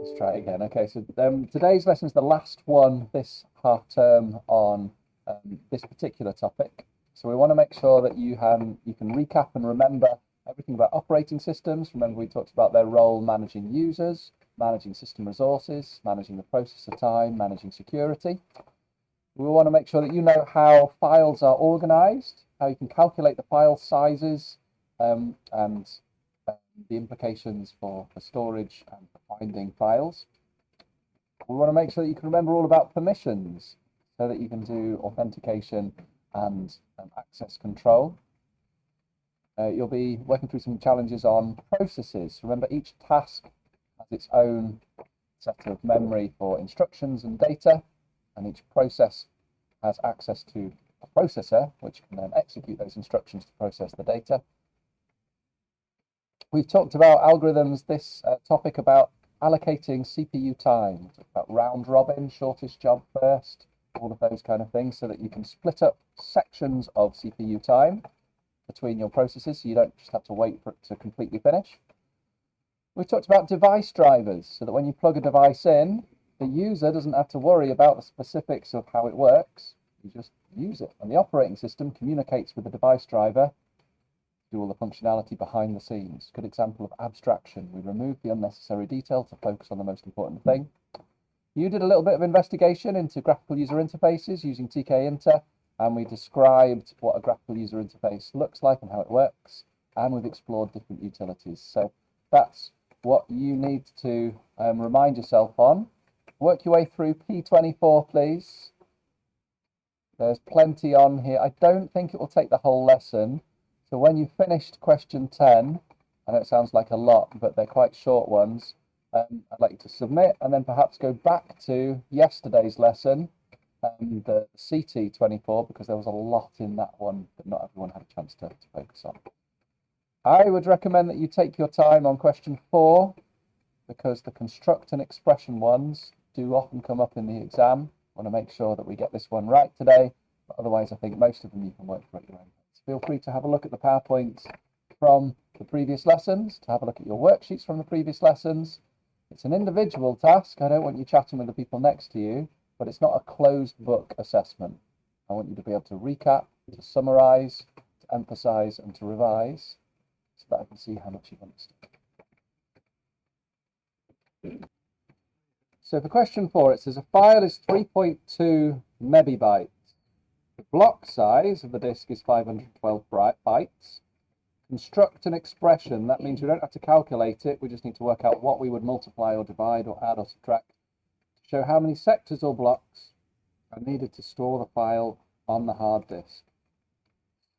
Let's try it again. Okay, so today's lesson is the last one this half term on this particular topic. So we want to make sure that you can recap and remember everything about operating systems. Remember, we talked about their role managing users, managing system resources, managing the processor time, managing security. We want to make sure that you know how files are organized, how you can calculate the file sizes, and the implications for storage and for finding files. We want to make sure that you can remember all about permissions so that you can do authentication and access control. You'll be working through some challenges on processes. Remember, each task has its own set of memory for instructions and data, and each process has access to a processor which can then execute those instructions to process the data. We've talked about algorithms, this topic about allocating CPU time, about round robin, shortest job first, all of those kind of things, so that you can split up sections of CPU time between your processes so you don't just have to wait for it to completely finish. We've talked about device drivers, so that when you plug a device in, the user doesn't have to worry about the specifics of how it works. You just use it, and the operating system communicates with the device driver, do all the functionality behind the scenes. Good example of abstraction. We remove the unnecessary detail to focus on the most important thing. You did a little bit of investigation into graphical user interfaces using tkinter, and we described what a graphical user interface looks like and how it works, and we've explored different utilities. So that's what you need to remind yourself on. Work your way through P24, please. There's plenty on here. I don't think it will take the whole lesson. So when you've finished question 10, I know it sounds like a lot, but they're quite short ones, I'd like you to submit and then perhaps go back to yesterday's lesson, the CT24, because there was a lot in that one that not everyone had a chance to focus on. I would recommend that you take your time on question 4, because the construct and expression ones do often come up in the exam. I want to make sure that we get this one right today, but otherwise I think most of them you can work through at your own. Feel free to have a look at the PowerPoints from the previous lessons, to have a look at your worksheets from the previous lessons. It's an individual task. I don't want you chatting with the people next to you, but it's not a closed book assessment. I want you to be able to recap, to summarize, to emphasize, and to revise, so that I can see how much you've understood. So for question 4, it says a file is 3.2 megabytes. The block size of the disk is 512 bytes. Construct an expression. That means we don't have to calculate it. We just need to work out what we would multiply or divide or add or subtract to show how many sectors or blocks are needed to store the file on the hard disk.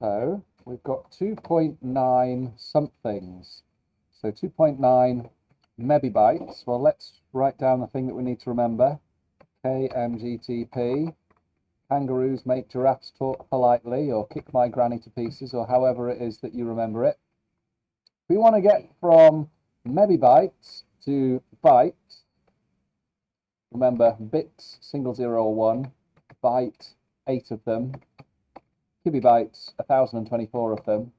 So we've got 2.9 somethings. So 2.9 megabytes. Well, let's write down the thing that we need to remember. KMGTP. Kangaroos make giraffes talk politely, or kick my granny to pieces, or however it is that you remember it. We want to get from megabytes to bytes. Remember, bits, 0, 0 or 1, byte, 8 of them, kilobytes, 1024 of them,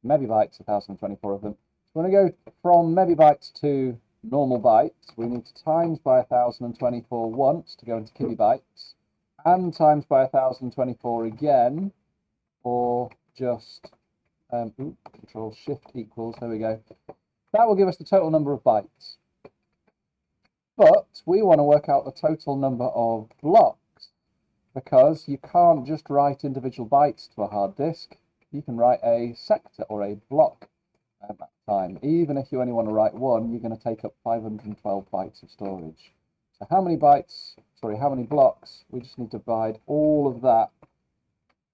megabytes, 1024 of them. So we want to go from megabytes to normal bytes. We need to times by 1024 once to go into kilobytes, and times by 1024 again, or just Control Shift equals, there we go. That will give us the total number of bytes. But we want to work out the total number of blocks, because you can't just write individual bytes to a hard disk. You can write a sector or a block at that time. Even if you only want to write one, you're going to take up 512 bytes of storage. So how many blocks? We just need to divide all of that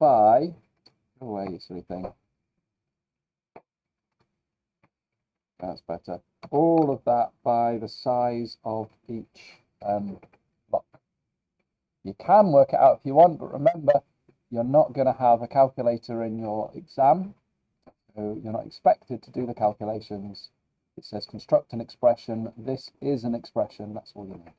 by, go away, you silly thing. That's better. All of that by the size of each block. You can work it out if you want, but remember, you're not going to have a calculator in your exam, so you're not expected to do the calculations. It says construct an expression. This is an expression. That's all you need.